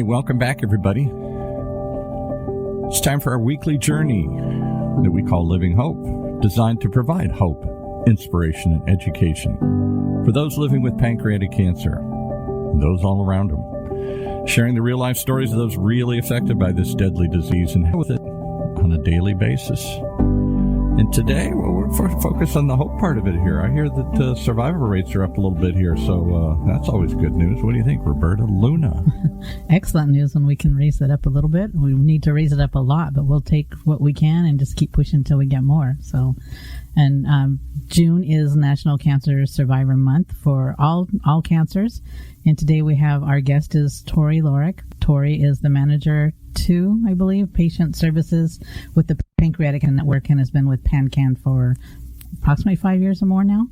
welcome back, everybody. It's time for our weekly journey that we call Living Hope, designed to provide hope, inspiration, and education for those living with pancreatic cancer and those all around them, sharing the real-life stories of those really affected by this deadly disease and with it on a daily basis. And today, we're focused on the hope part of it here. I hear that survival rates are up a little bit here, so that's always good news. What do you think, Roberta Luna? Excellent news when we can raise it up a little bit. We need to raise it up a lot, but we'll take what we can and just keep pushing until we get more. So, and June is National Cancer Survivor Month for all cancers. And today we have our guest is Tori Larrick. Tori is the manager to, I believe, patient services with the Pancreatic Cancer Network and has been with PanCAN for approximately 5 years or more now.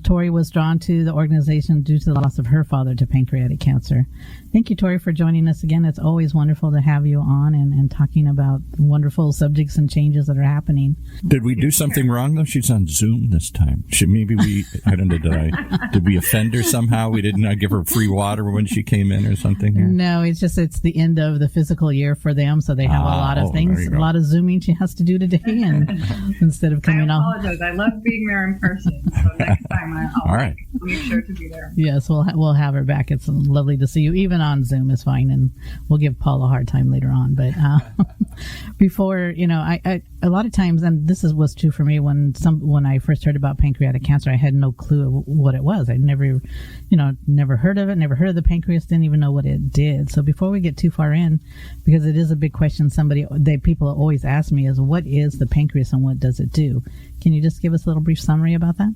Tori was drawn to the organization due to the loss of her father to pancreatic cancer. Thank you, Tori, for joining us again. It's always wonderful to have you on and talking about wonderful subjects and changes that are happening. Did we do something wrong, though? She's on Zoom this time. I don't know, did we offend her somehow? We didn't give her free water when she came in or something? Here? No, it's the end of the physical year for them, so they have a lot of things, a lot of Zooming she has to do today, and instead of coming off. I apologize. I love being there in person, so next time I'll make sure to be there. Yes, we'll have her back. It's lovely to see you. Even on Zoom is fine, and we'll give Paul a hard time later on. But before, I a lot of times, and this was true for me when I first heard about pancreatic cancer, I had no clue what it was. I'd never heard of it, never heard of the pancreas, didn't even know what it did. So before we get too far in, because it is a big question, people always ask me is, what is the pancreas and what does it do? Can you just give us a little brief summary about that?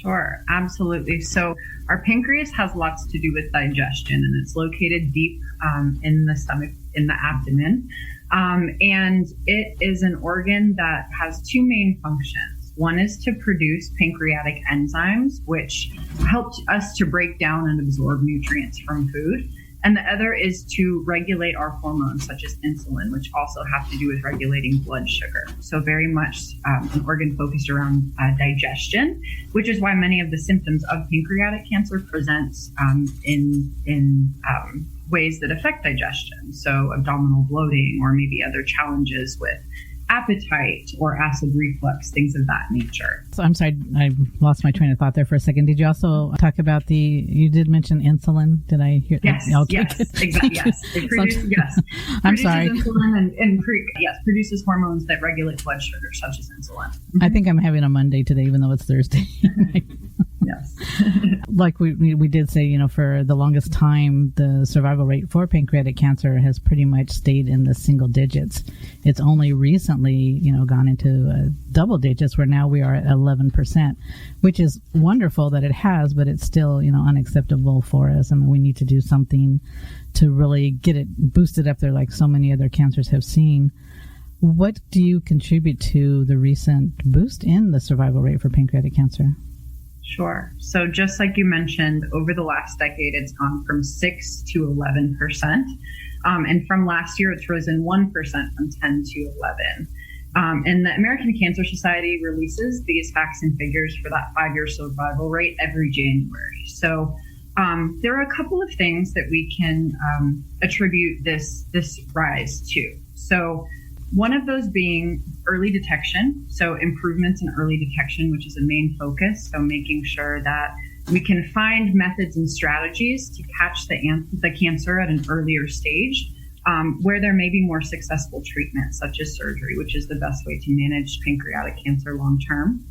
Sure, absolutely. So our pancreas has lots to do with digestion, and it's located deep in the stomach, in the abdomen. And it is an organ that has two main functions. One is to produce pancreatic enzymes, which help us to break down and absorb nutrients from food. And the other is to regulate our hormones, such as insulin, which also have to do with regulating blood sugar. So very much an organ focused around digestion, which is why many of the symptoms of pancreatic cancer present in ways that affect digestion. So abdominal bloating, or maybe other challenges with appetite or acid reflux, things of that nature. So I'm sorry, I lost my train of thought there for a second. Did you also talk about you did mention insulin? Did I hear that? Yes, yes, exactly. Yes. It I'm sorry. Insulin and produces hormones that regulate blood sugar, such as insulin. Mm-hmm. I think I'm having a Monday today, even though it's Thursday. Yes. Like we did say, for the longest time, the survival rate for pancreatic cancer has pretty much stayed in the single digits. It's only recently, gone into double digits, where now we are at 11%, which is wonderful that it has, but it's still, unacceptable for us. I mean, we need to do something to really get it boosted up there like so many other cancers have seen. What do you contribute to the recent boost in the survival rate for pancreatic cancer? Sure. So just like you mentioned, over the last decade, it's gone from 6 to 11%. And from last year, it's risen 1% from 10 to 11. And the American Cancer Society releases these facts and figures for that 5-year survival rate every January. So there are a couple of things that we can attribute this rise to. So one of those being early detection, so improvements in early detection, which is a main focus. So making sure that we can find methods and strategies to catch the cancer at an earlier stage, where there may be more successful treatments, such as surgery, which is the best way to manage pancreatic cancer long term.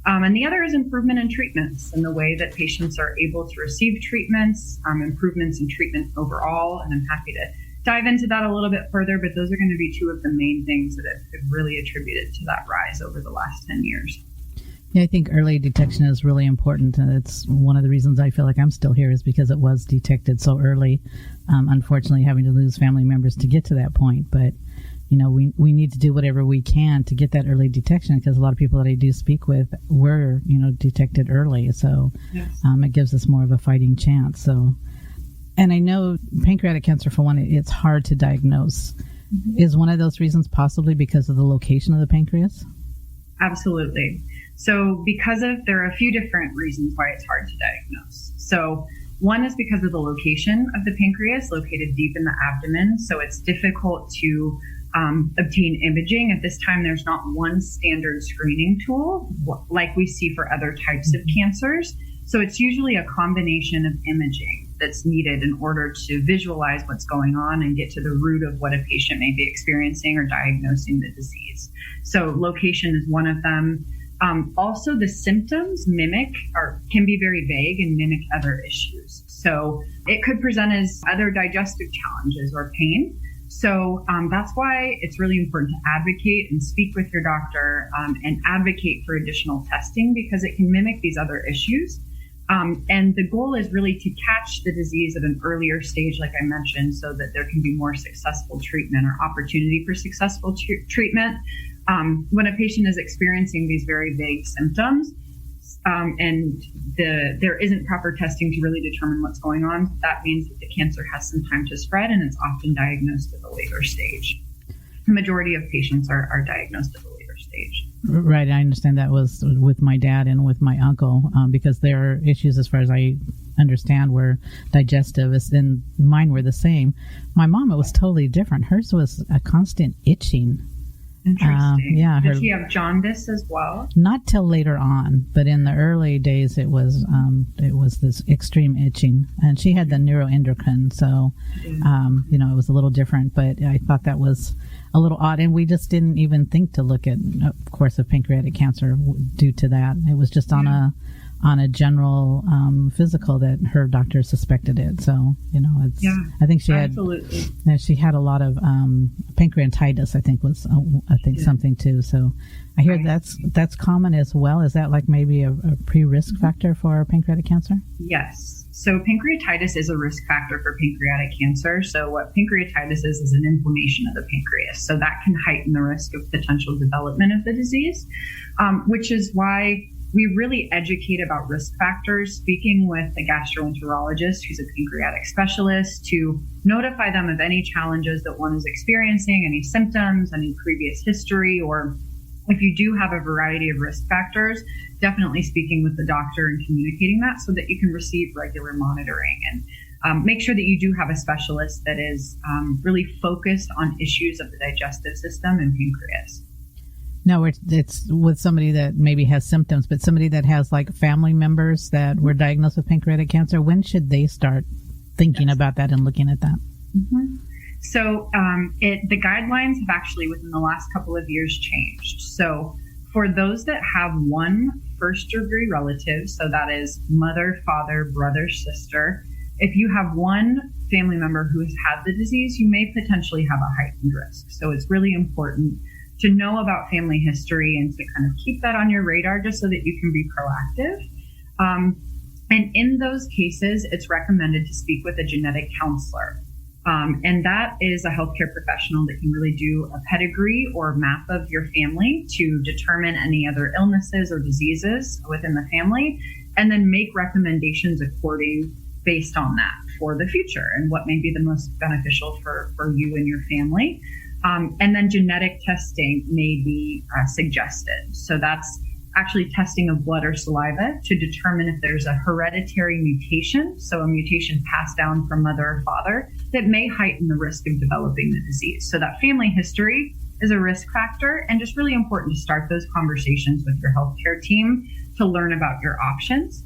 And the other is improvement in treatments and the way that patients are able to receive treatments, improvements in treatment overall. And I'm happy to dive into that a little bit further, but those are going to be two of the main things that have really attributed to that rise over the last 10 years. Yeah, I think early detection is really important, and it's one of the reasons I feel like I'm still here is because it was detected so early. Unfortunately, having to lose family members to get to that point, but we need to do whatever we can to get that early detection, because a lot of people that I do speak with were detected early, so yes. It gives us more of a fighting chance. So. And I know pancreatic cancer, for one, it's hard to diagnose. Mm-hmm. Is one of those reasons possibly because of the location of the pancreas? Absolutely. So there are a few different reasons why it's hard to diagnose. So One is because of the location of the pancreas, located deep in the abdomen. So it's difficult to obtain imaging. At this time, there's not one standard screening tool like we see for other types of cancers. So it's usually a combination of imaging that's needed in order to visualize what's going on and get to the root of what a patient may be experiencing or diagnosing the disease. So location is one of them. Also, the symptoms can be very vague and mimic other issues. So it could present as other digestive challenges or pain. So that's why it's really important to advocate and speak with your doctor and advocate for additional testing, because it can mimic these other issues. And the goal is really to catch the disease at an earlier stage, like I mentioned, so that there can be more successful treatment or opportunity for successful treatment. When a patient is experiencing these very vague symptoms and there isn't proper testing to really determine what's going on, that means that the cancer has some time to spread, and it's often diagnosed at a later stage. The majority of patients are diagnosed at a later stage. Right. I understand that was with my dad and with my uncle, because their issues, as far as I understand, were digestive, and mine were the same. My mom, it was totally different. Hers was a constant itching. Interesting. Did she have jaundice as well? Not till later on, but in the early days, it was this extreme itching, and she had the neuroendocrine, so it was a little different. But I thought that was a little odd, and we just didn't even think to look at, of course, of pancreatic cancer due to that. It was just on a general physical that her doctor suspected it. So I think she had a lot of pancreatitis. I think was something too. So I hear that's common as well. Is that like maybe a pre-risk factor for pancreatic cancer? Yes. So pancreatitis is a risk factor for pancreatic cancer. So what pancreatitis is an inflammation of the pancreas. So that can heighten the risk of potential development of the disease, which is why we really educate about risk factors, speaking with a gastroenterologist who's a pancreatic specialist to notify them of any challenges that one is experiencing, any symptoms, any previous history, or if you do have a variety of risk factors, definitely speaking with the doctor and communicating that so that you can receive regular monitoring and make sure that you do have a specialist that is really focused on issues of the digestive system and pancreas. No, it's with somebody that maybe has symptoms, but somebody that has like family members that were diagnosed with pancreatic cancer. When should they start thinking about that and looking at that? Mm-hmm. So the guidelines have actually within the last couple of years changed. So for those that have one first degree relative, so that is mother, father, brother, sister, if you have one family member who has had the disease, you may potentially have a heightened risk. So it's really important to know about family history and to kind of keep that on your radar just so that you can be proactive. And in those cases, it's recommended to speak with a genetic counselor. And that is a healthcare professional that can really do a pedigree or map of your family to determine any other illnesses or diseases within the family, and then make recommendations based on that for the future and what may be the most beneficial for you and your family. And then genetic testing may be suggested. So that's actually testing of blood or saliva to determine if there's a hereditary mutation, so a mutation passed down from mother or father, that may heighten the risk of developing the disease. So that family history is a risk factor, and just really important to start those conversations with your healthcare team to learn about your options.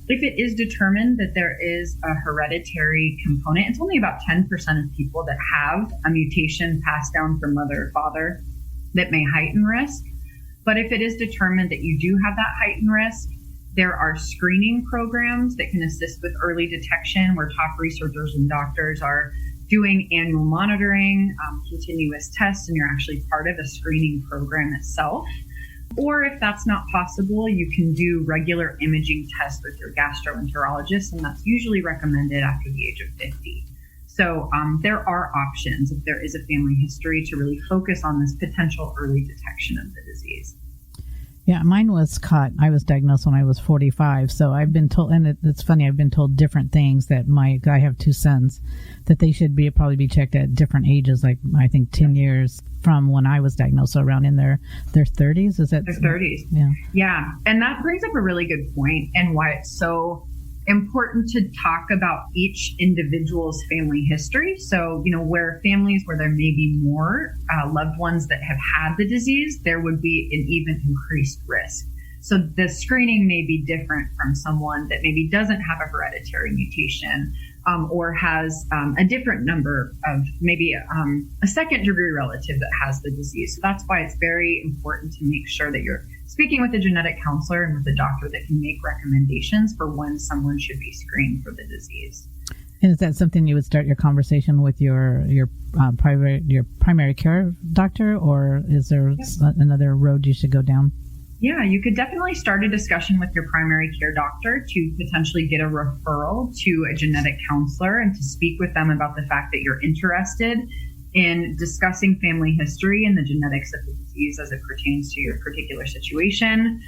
If it is determined that there is a hereditary component, it's only about 10% of people that have a mutation passed down from mother or father that may heighten risk. But if it is determined that you do have that heightened risk, there are screening programs that can assist with early detection where top researchers and doctors are doing annual monitoring, continuous tests, and you're actually part of a screening program itself. Or if that's not possible, you can do regular imaging tests with your gastroenterologist, and that's usually recommended after the age of 50. So there are options if there is a family history to really focus on this potential early detection of the disease. Yeah, mine was caught. I was diagnosed when I was 45. So I've been told, and it's funny, I've been told different things that I have two sons, that they should probably be checked at different ages, like I think 10 years from when I was diagnosed, so around in their 30s. Is that? Their 30s. Yeah. And that brings up a really good point and why it's so important to talk about each individual's family history. So, where families where there may be more loved ones that have had the disease, there would be an even increased risk. So the screening may be different from someone that maybe doesn't have a hereditary mutation or has a different number of maybe a second degree relative that has the disease. So that's why it's very important to make sure that you're speaking with a genetic counselor and with a doctor that can make recommendations for when someone should be screened for the disease. And is that something you would start your conversation with your primary care doctor, or is there another road you should go down? Yeah, you could definitely start a discussion with your primary care doctor to potentially get a referral to a genetic counselor and to speak with them about the fact that you're interested in discussing family history and the genetics of the disease as it pertains to your particular situation.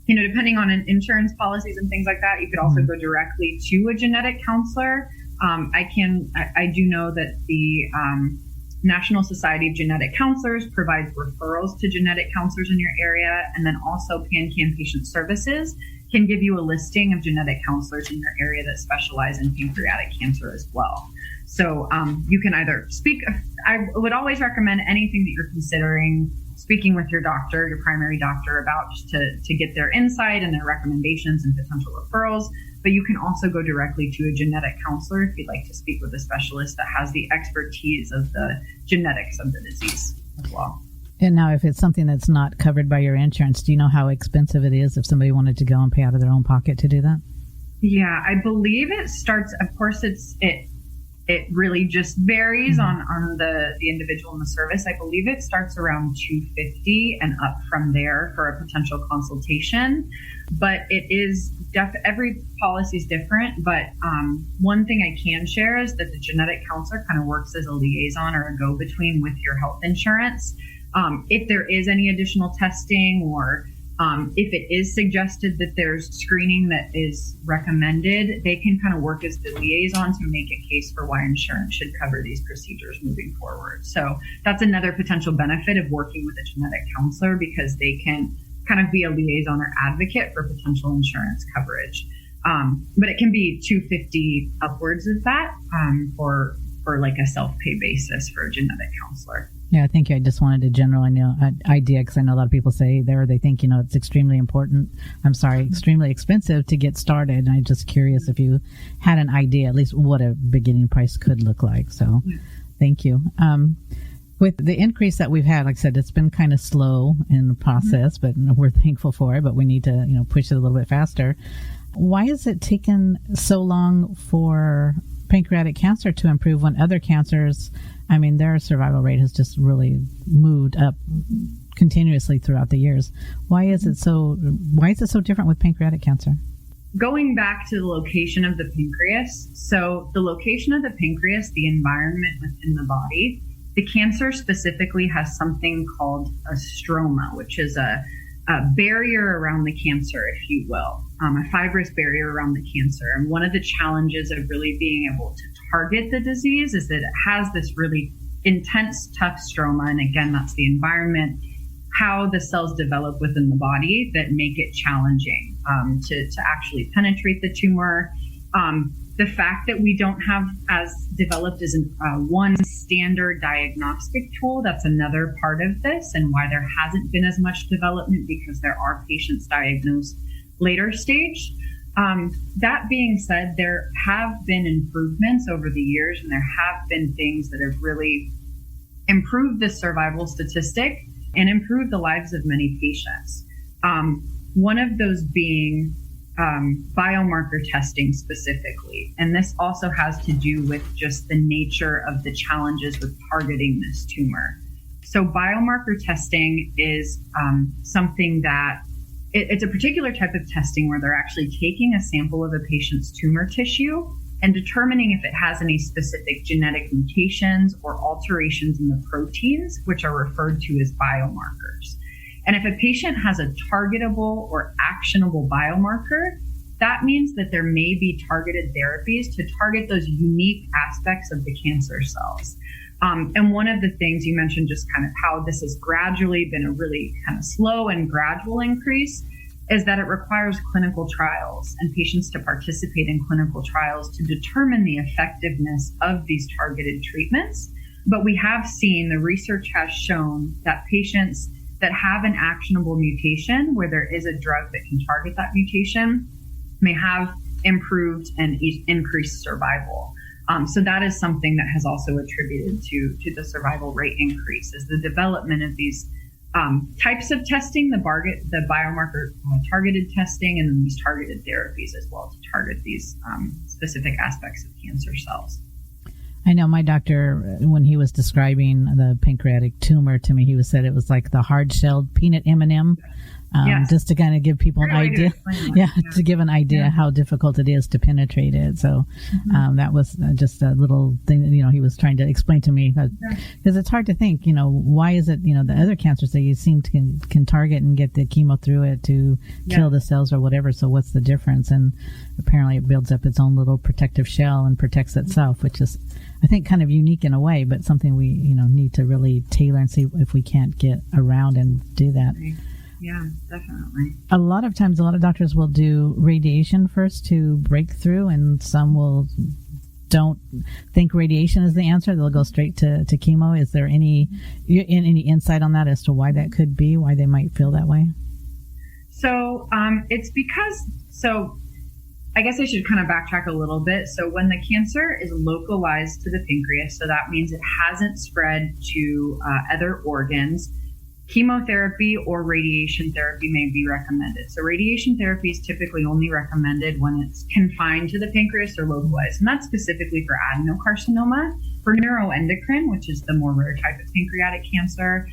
Depending on insurance policies and things like that, you could also go directly to a genetic counselor. I do know that the National Society of Genetic Counselors provides referrals to genetic counselors in your area, and then also PanCAN Patient Services can give you a listing of genetic counselors in your area that specialize in pancreatic cancer as well. So you can either speak, I would always recommend anything that you're considering speaking with your doctor, your primary doctor about, just to get their insight and their recommendations and potential referrals. But you can also go directly to a genetic counselor if you'd like to speak with a specialist that has the expertise of the genetics of the disease as well. And now, if it's something that's not covered by your insurance, do you know how expensive it is if somebody wanted to go and pay out of their own pocket to do that? Yeah, I believe it starts, of course, it really just varies on the individual and the service. I believe it starts around $250 and up from there for a potential consultation. But it is every policy is different. But one thing I can share is that the genetic counselor kind of works as a liaison or a go-between with your health insurance. If there is any additional testing or if it is suggested that there's screening that is recommended, they can kind of work as the liaison to make a case for why insurance should cover these procedures moving forward. So that's another potential benefit of working with a genetic counselor, because they can kind of be a liaison or advocate for potential insurance coverage. But it can be $250 upwards of that for like a self-pay basis for a genetic counselor. Yeah, I think I just wanted a general idea, because I know a lot of people say they think, it's extremely extremely expensive to get started. And I'm just curious if you had an idea, at least what a beginning price could look like. So thank you. With the increase that we've had, like I said, it's been kind of slow in the process, but we're thankful for it, but we need to, push it a little bit faster. Why has it taken so long for pancreatic cancer to improve when other cancers, their survival rate has just really moved up continuously throughout the years? Why is it so different with pancreatic cancer? Going back to the location of the pancreas. So the location of the pancreas, the environment within the body, the cancer specifically has something called a stroma, which is a barrier around the cancer, if you will, a fibrous barrier around the cancer. And one of the challenges of really being able to target the disease is that it has this really intense, tough stroma. And again, that's the environment, how the cells develop within the body that make it challenging to actually penetrate the tumor. The fact that we don't have as developed as one standard diagnostic tool, that's another part of this and why there hasn't been as much development, because there are patients diagnosed later stage. That being said, there have been improvements over the years, and there have been things that have really improved the survival statistic and improved the lives of many patients. One of those being biomarker testing specifically. And this also has to do with just the nature of the challenges with targeting this tumor. So biomarker testing is something that it's a particular type of testing where they're actually taking a sample of a patient's tumor tissue and determining if it has any specific genetic mutations or alterations in the proteins, which are referred to as biomarkers. And if a patient has a targetable or actionable biomarker, that means that there may be targeted therapies to target those unique aspects of the cancer cells. And one of the things you mentioned, just kind of how this has gradually been a really kind of slow and gradual increase. is that it requires clinical trials and patients to participate in clinical trials to determine the effectiveness of these targeted treatments. But we have seen, the research has shown that patients that have an actionable mutation where there is a drug that can target that mutation may have improved and increased survival. So that is something that has also attributed to the survival rate increase, is the development of these types of testing, the biomarker targeted testing, and then these targeted therapies as well to target these specific aspects of cancer cells. I know my doctor, when he was describing the pancreatic tumor to me, he said it was like the hard-shelled peanut M&M, yes. Just to kind of give people an idea. To give an idea how difficult it is to penetrate it. So that was just a little thing that, he was trying to explain to me. Because it's hard to think, why is it, the other cancers that you seem to can target and get the chemo through it to kill the cells or whatever. So what's the difference? And apparently it builds up its own little protective shell and protects itself, which is, I think, kind of unique in a way, but something we, need to really tailor and see if we can't get around and do that. Yeah, definitely. A lot of times, a lot of doctors will do radiation first to break through, and some don't think radiation is the answer. They'll go straight to chemo. Is there any insight on that as to why that could be, why they might feel that way? So it's because, I guess I should kind of backtrack a little bit. So when the cancer is localized to the pancreas, so that means it hasn't spread to other organs, chemotherapy or radiation therapy may be recommended. So radiation therapy is typically only recommended when it's confined to the pancreas or localized, and that's specifically for adenocarcinoma. For neuroendocrine, which is the more rare type of pancreatic cancer,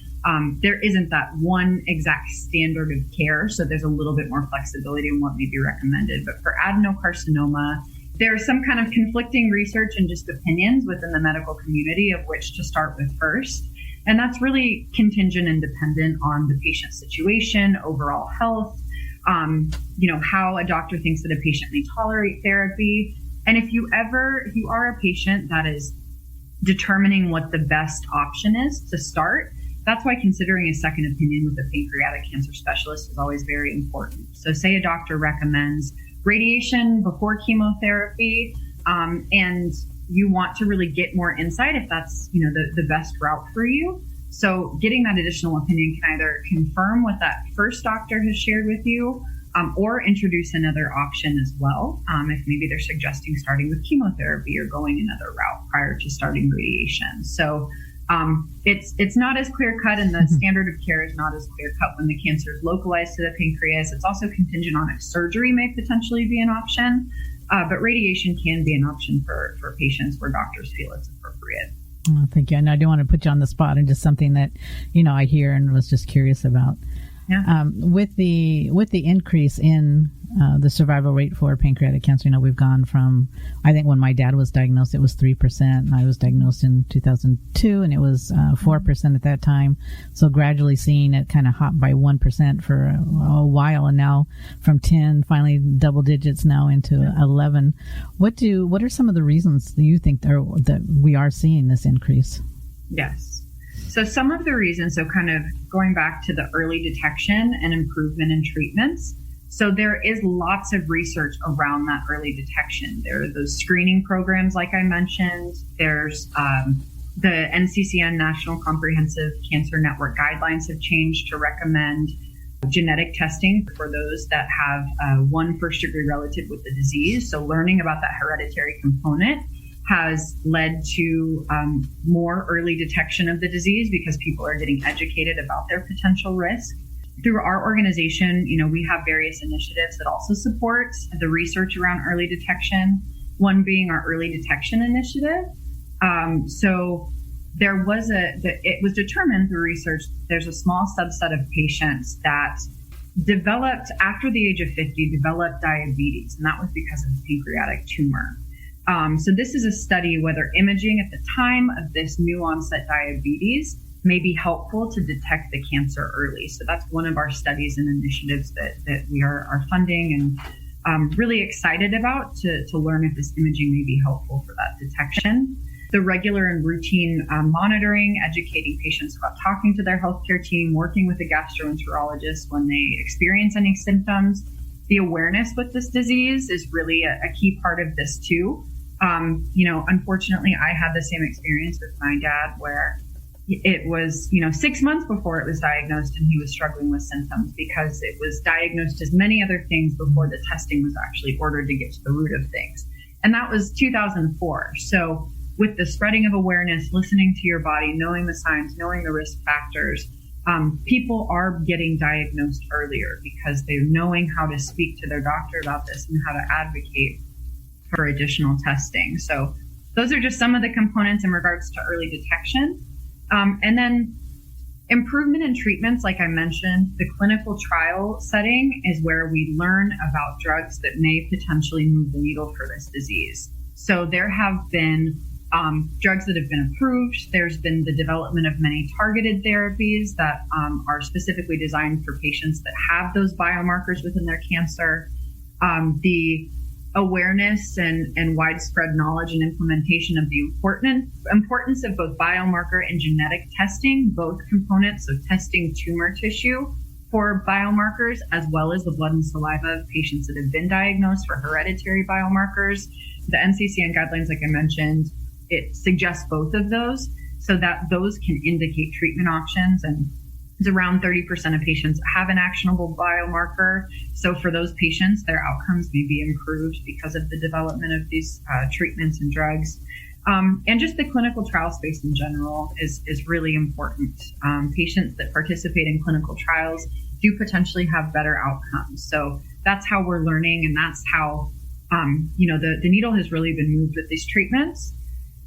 there isn't that one exact standard of care, so there's a little bit more flexibility in what may be recommended. But for adenocarcinoma, there's some kind of conflicting research and just opinions within the medical community of which to start with first. And that's really contingent and dependent on the patient's situation, overall health, how a doctor thinks that a patient may tolerate therapy. And if you are a patient that is determining what the best option is to start, that's why considering a second opinion with a pancreatic cancer specialist is always very important. So say a doctor recommends radiation before chemotherapy, and you want to really get more insight if that's, the best route for you. So getting that additional opinion can either confirm what that first doctor has shared with you, or introduce another option as well. If maybe they're suggesting starting with chemotherapy or going another route prior to starting radiation. So it's not as clear cut, and the standard of care is not as clear cut when the cancer is localized to the pancreas. It's also contingent on if surgery may potentially be an option. But radiation can be an option for patients where doctors feel it's appropriate. Oh, thank you. And I don't want to put you on the spot, and just something that, I hear and was just curious about. Yeah. With the increase in the survival rate for pancreatic cancer, we've gone from, I think when my dad was diagnosed, it was 3%, and I was diagnosed in 2002, and it was 4% at that time. So gradually seeing it kind of hop by 1% for a while, and now from 10, finally double digits now into 11. What are some of the reasons that you think that we are seeing this increase? Yes. So some of the reasons, so kind of going back to the early detection and improvement in treatments. So there is lots of research around that early detection. There are those screening programs, like I mentioned. There's the NCCN National Comprehensive Cancer Network guidelines have changed to recommend genetic testing for those that have one first-degree relative with the disease. So learning about that hereditary component has led to more early detection of the disease because people are getting educated about their potential risk. Through our organization, we have various initiatives that also support the research around early detection, one being our early detection initiative. So there was it was determined through research, there's a small subset of patients that developed, after the age of 50, developed diabetes, and that was because of the pancreatic tumor. So this is a study whether imaging at the time of this new onset diabetes may be helpful to detect the cancer early. So that's one of our studies and initiatives that we are funding and really excited about to learn if this imaging may be helpful for that detection. the regular and routine monitoring, educating patients about talking to their healthcare team, working with a gastroenterologist when they experience any symptoms. The awareness with this disease is really a key part of this too. Unfortunately, I had the same experience with my dad where it was, 6 months before it was diagnosed and he was struggling with symptoms because it was diagnosed as many other things before the testing was actually ordered to get to the root of things. And that was 2004. So with the spreading of awareness, listening to your body, knowing the signs, knowing the risk factors, people are getting diagnosed earlier because they're knowing how to speak to their doctor about this and how to advocate for additional testing. So those are just some of the components in regards to early detection. And then improvement in treatments, like I mentioned, the clinical trial setting is where we learn about drugs that may potentially move the needle for this disease. So there have been drugs that have been approved. There's been the development of many targeted therapies that are specifically designed for patients that have those biomarkers within their cancer. The awareness and widespread knowledge and implementation of the importance of both biomarker and genetic testing, both components, so testing tumor tissue for biomarkers, as well as the blood and saliva of patients that have been diagnosed for hereditary biomarkers. The NCCN guidelines, like I mentioned, it suggests both of those so that those can indicate treatment options. And it's around 30% of patients have an actionable biomarker. So for those patients, their outcomes may be improved because of the development of these treatments and drugs. And just the clinical trial space in general is really important. Patients that participate in clinical trials do potentially have better outcomes. So that's how we're learning, and that's how the needle has really been moved with these treatments.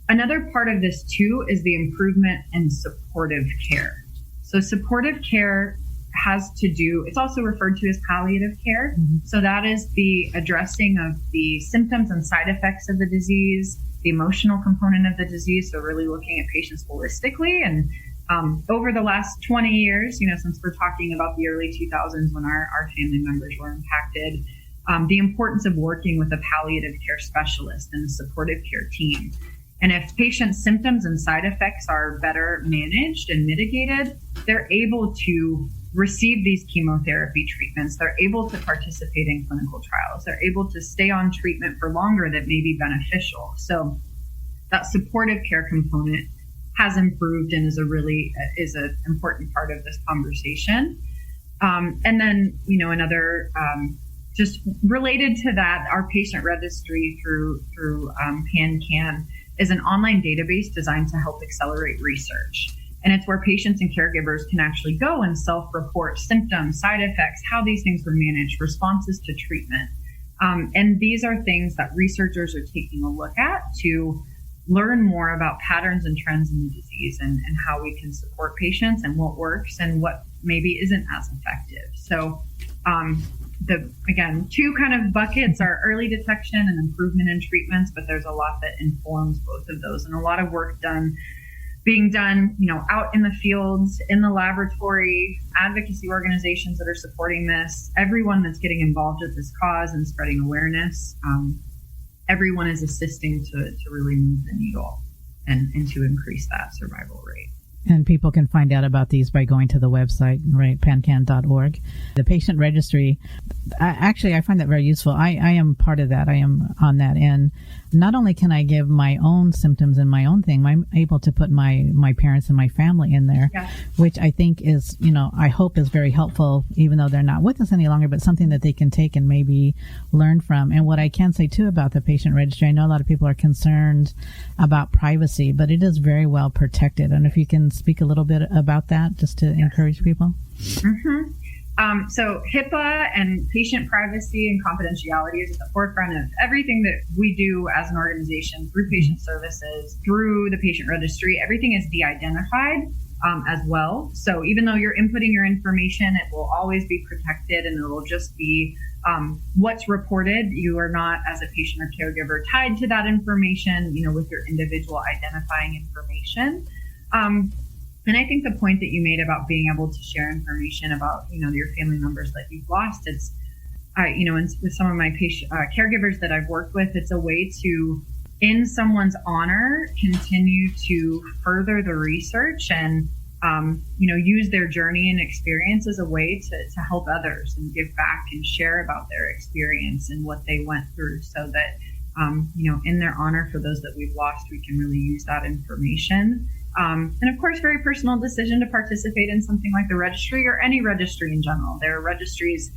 Another part of this too is the improvement in supportive care. So supportive care has to do, it's also referred to as palliative care. Mm-hmm. So that is the addressing of the symptoms and side effects of the disease, the emotional component of the disease. So really looking at patients holistically. And over the last 20 years, since we're talking about the early 2000s when our family members were impacted, the importance of working with a palliative care specialist and a supportive care team. And if patients' symptoms and side effects are better managed and mitigated, they're able to receive these chemotherapy treatments. They're able to participate in clinical trials. They're able to stay on treatment for longer that may be beneficial. So that supportive care component has improved and is an important part of this conversation. And then, another just related to that, our patient registry through PanCAN is an online database designed to help accelerate research. And it's where patients and caregivers can actually go and self-report symptoms, side effects, how these things were managed, responses to treatment. And these are things that researchers are taking a look at to learn more about patterns and trends in the disease and how we can support patients and what works and what maybe isn't as effective. So again, two kind of buckets are early detection and improvement in treatments, but there's a lot that informs both of those, and a lot of work being done, out in the fields, in the laboratory, advocacy organizations that are supporting this, everyone that's getting involved with this cause and spreading awareness. Everyone is assisting to really move the needle and to increase that survival rate. And people can find out about these by going to the website, right, pancan.org. The patient registry, I find that very useful. I am part of that. I am on that end. Not only can I give my own symptoms and my own thing, I'm able to put my parents and my family in there, yeah, which I think is, I hope is very helpful, even though they're not with us any longer, but something that they can take and maybe learn from. And what I can say, too, about the patient registry, I know a lot of people are concerned about privacy, but it is very well protected. And if you can speak a little bit about that, just to encourage people. Mm-hmm. So HIPAA and patient privacy and confidentiality is at the forefront of everything that we do as an organization through patient services, through the patient registry. Everything is de-identified as well. So even though you're inputting your information, it will always be protected and it will just be what's reported. You are not, as a patient or caregiver, tied to that information, with your individual identifying information. And I think the point that you made about being able to share information about, your family members that you've lost, it's, and with some of my patient caregivers that I've worked with, it's a way to in someone's honor, continue to further the research and use their journey and experience as a way to help others and give back and share about their experience and what they went through, so that in their honor for those that we've lost, we can really use that information. And of course, very personal decision to participate in something like the registry or any registry in general. There are registries,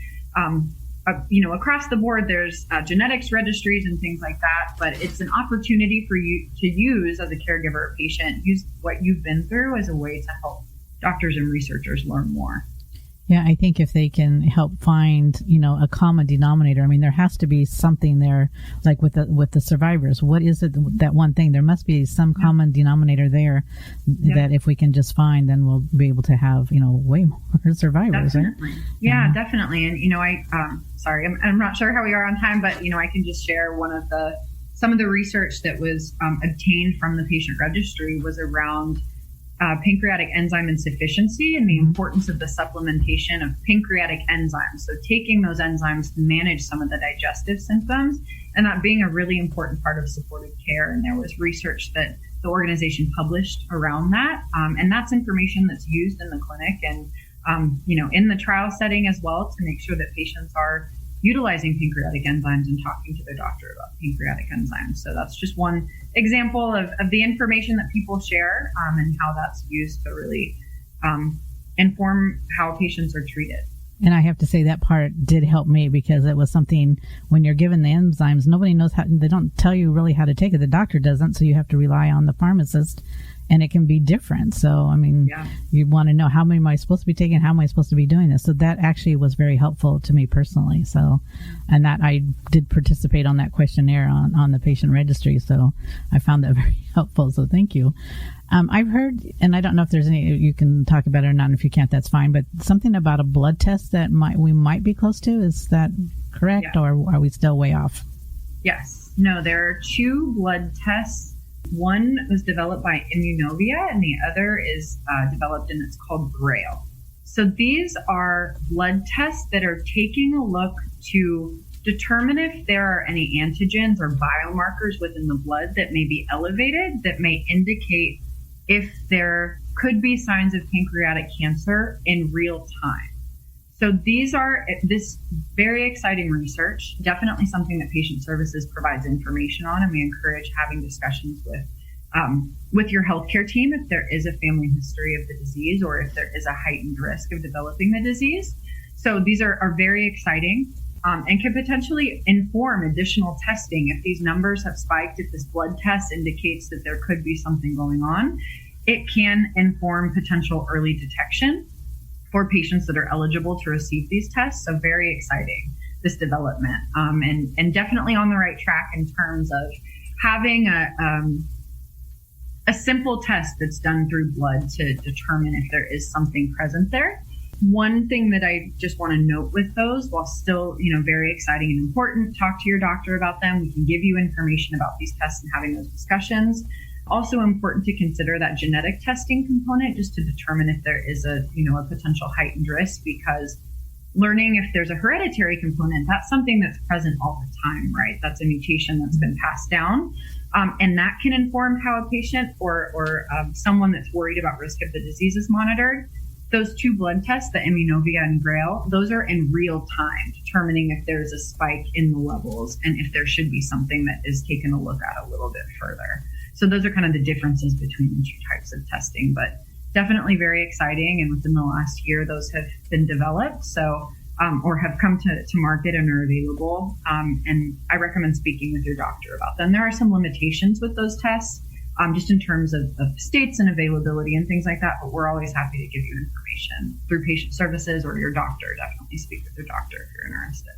across the board. There's genetics registries and things like that, but it's an opportunity for you to use as a caregiver or patient, use what you've been through as a way to help doctors and researchers learn more. Yeah, I think if they can help find, a common denominator, I mean, there has to be something there, like with the survivors. What is it, that one thing? There must be some common denominator there that if we can just find, then we'll be able to have, way more survivors. Definitely. Right? Yeah, definitely. And, I'm not sure how we are on time, but, I can just share some of the research that was obtained from the patient registry was around pancreatic enzyme insufficiency and the importance of the supplementation of pancreatic enzymes. So taking those enzymes to manage some of the digestive symptoms, and that being a really important part of supportive care. And there was research that the organization published around that. And that's information that's used in the clinic and, in the trial setting as well, to make sure that patients are utilizing pancreatic enzymes and talking to their doctor about pancreatic enzymes. So that's just one example of the information that people share and how that's used to really inform how patients are treated. And I have to say that part did help me, because it was something, when you're given the enzymes, nobody knows how, they don't tell you really how to take it. The doctor doesn't, so you have to rely on the pharmacist. And it can be different. So, you want to know, how many am I supposed to be taking? How am I supposed to be doing this? So that actually was very helpful to me personally. So, and that I did participate on that questionnaire on the patient registry. So I found that very helpful. So thank you. I've heard, and I don't know if there's any, you can talk about it or not. And if you can't, that's fine. But something about a blood test that we might be close to. Is that correct? Yeah. Or are we still way off? Yes. No, there are 2 blood tests. One was developed by Immunovia, and the other is developed, and it's called GRAIL. So these are blood tests that are taking a look to determine if there are any antigens or biomarkers within the blood that may be elevated, that may indicate if there could be signs of pancreatic cancer in real time. So this very exciting research, definitely something that patient services provides information on, and we encourage having discussions with your healthcare team if there is a family history of the disease or if there is a heightened risk of developing the disease. So these are very exciting and can potentially inform additional testing. If these numbers have spiked, if this blood test indicates that there could be something going on, it can inform potential early detection for patients that are eligible to receive these tests. So very exciting, this development, and definitely on the right track in terms of having a simple test that's done through blood to determine if there is something present there. One thing that I just want to note with those, while still, very exciting and important, talk to your doctor about them. We can give you information about these tests and having those discussions. Also important to consider that genetic testing component, just to determine if there is a potential heightened risk, because learning if there's a hereditary component, that's something that's present all the time, right? That's a mutation that's been passed down. And that can inform how a patient or someone that's worried about risk of the disease is monitored. Those 2 blood tests, the Immunovia and GRAIL, those are in real time, determining if there's a spike in the levels and if there should be something that is taken a look at a little bit further. So those are kind of the differences between the 2 types of testing, but definitely very exciting. And within the last year, those have been developed, or have come to market and are available. And I recommend speaking with your doctor about them. There are some limitations with those tests, just in terms of states and availability and things like that, but we're always happy to give you information through patient services or your doctor. Definitely speak with your doctor if you're interested.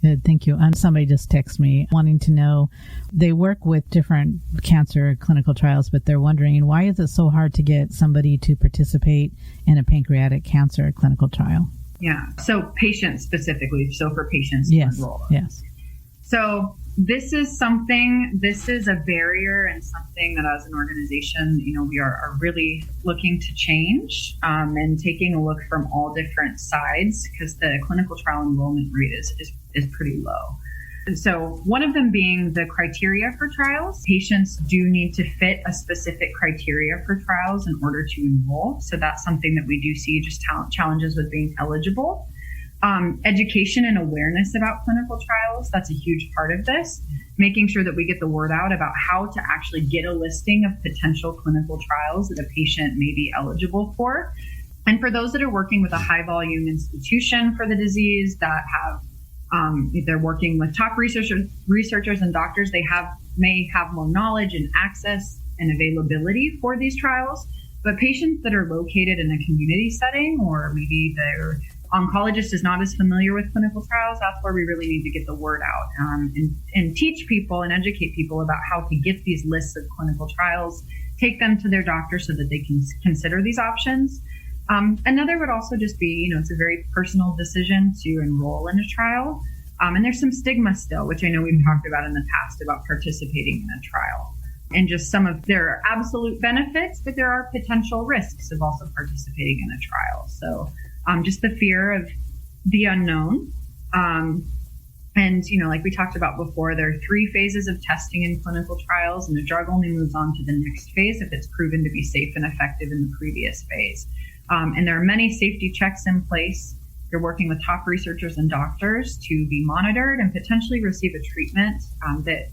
Good, thank you. And somebody just texted me wanting to know, they work with different cancer clinical trials, but they're wondering, why is it so hard to get somebody to participate in a pancreatic cancer clinical trial? Yeah, so patients specifically, so for patients to enroll. Yes. So this is a barrier and something that as an organization, we are really looking to change and taking a look from all different sides, because the clinical trial enrollment rate is pretty low. So one of them being the criteria for trials. Patients do need to fit a specific criteria for trials in order to enroll. So that's something that we do see just challenges with being eligible. Education and awareness about clinical trials, that's a huge part of this. Making sure that we get the word out about how to actually get a listing of potential clinical trials that a patient may be eligible for. And for those that are working with a high volume institution for the disease that have, if they're working with top researchers and doctors, they may have more knowledge and access and availability for these trials. But patients that are located in a community setting, or maybe their oncologist is not as familiar with clinical trials, that's where we really need to get the word out and teach people and educate people about how to get these lists of clinical trials, take them to their doctor so that they can consider these options. Another would also just be, it's a very personal decision to enroll in a trial. And there's some stigma still, which I know we've talked about in the past about participating in a trial. And just some of their absolute benefits, but there are potential risks of also participating in a trial. So just the fear of the unknown. And, like we talked about before, there are 3 phases of testing in clinical trials, and the drug only moves on to the next phase if it's proven to be safe and effective in the previous phase. And there are many safety checks in place. You're working with top researchers and doctors to be monitored and potentially receive a treatment that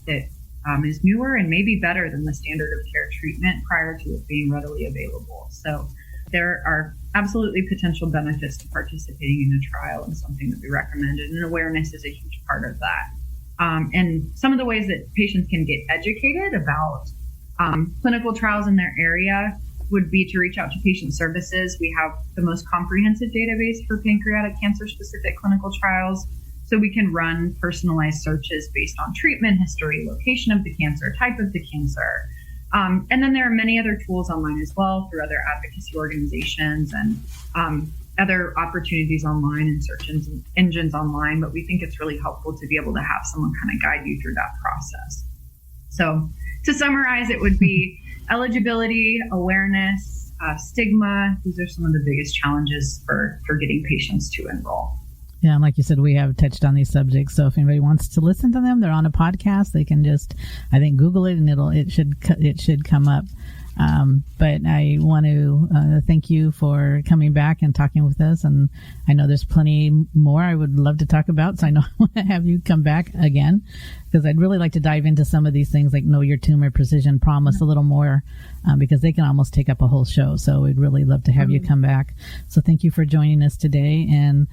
is newer and maybe better than the standard of care treatment prior to it being readily available. So there are absolutely potential benefits to participating in a trial, and something that we recommended, and awareness is a huge part of that. And some of the ways that patients can get educated about clinical trials in their area would be to reach out to patient services. We have the most comprehensive database for pancreatic cancer specific clinical trials, so we can run personalized searches based on treatment history, location of the cancer, type of the cancer. And then there are many other tools online as well through other advocacy organizations and other opportunities online and search engines online. But we think it's really helpful to be able to have someone kind of guide you through that process. So to summarize, it would be eligibility, awareness, stigma. These are some of the biggest challenges for getting patients to enroll. Yeah, and like you said, we have touched on these subjects. So if anybody wants to listen to them, they're on a podcast. They can just, I think, Google it, and it should come up. But I want to thank you for coming back and talking with us. And I know there's plenty more I would love to talk about. So I know I want to have you come back again, because I'd really like to dive into some of these things like Know Your Tumor, Precision Promise a little more, because they can almost take up a whole show. So we'd really love to have you come back. So thank you for joining us today. And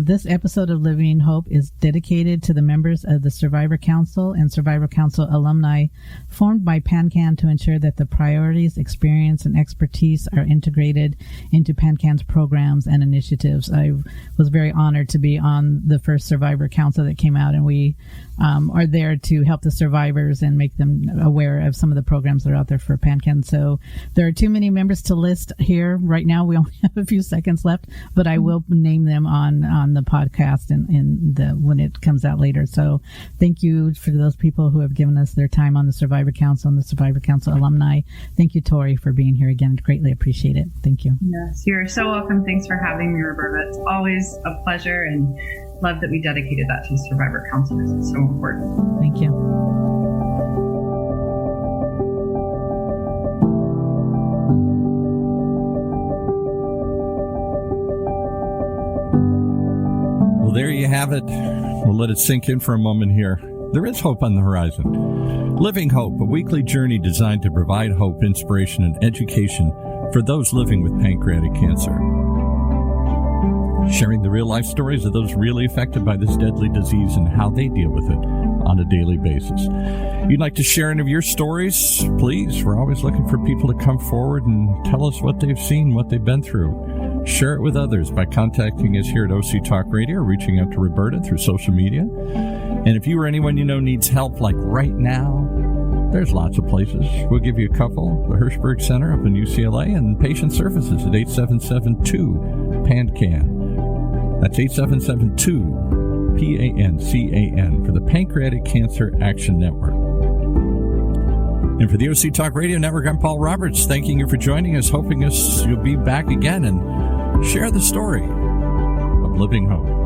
this episode of Living Hope is dedicated to the members of the Survivor Council and Survivor Council alumni formed by PanCAN to ensure that the priorities, experience, and expertise are integrated into PanCAN's programs and initiatives. I was very honored to be on the first Survivor Council that came out, and we are there to help the survivors and make them aware of some of the programs that are out there for PanCAN. So there are too many members to list here right now. We only have a few seconds left, but I will name them on the podcast and when it comes out later. So thank you for those people who have given us their time on the Survivor Council and the Survivor Council alumni. Thank you, Tori, for being here again. Greatly appreciate it. Thank you. Yes, you're so welcome. Thanks for having me, Roberta. It's always a pleasure, and love that we dedicated that to the Survivor Council because it's so important. Thank you. Well, there you have it. We'll let it sink in for a moment here. There is hope on the horizon. Living Hope, a weekly journey designed to provide hope, inspiration, and education for those living with pancreatic cancer. Sharing the real-life stories of those really affected by this deadly disease and how they deal with it on a daily basis. You'd like to share any of your stories? Please, we're always looking for people to come forward and tell us what they've seen, what they've been through. Share it with others by contacting us here at OC Talk Radio or reaching out to Roberta through social media. And if you or anyone you know needs help, like right now, there's lots of places. We'll give you a couple. The Hirschberg Center up in UCLA and Patient Services at 8772-PANCAN. That's 8772-PANCAN for the Pancreatic Cancer Action Network. And for the OC Talk Radio Network, I'm Paul Roberts, thanking you for joining us, hoping you'll be back again and share the story of Living Hope.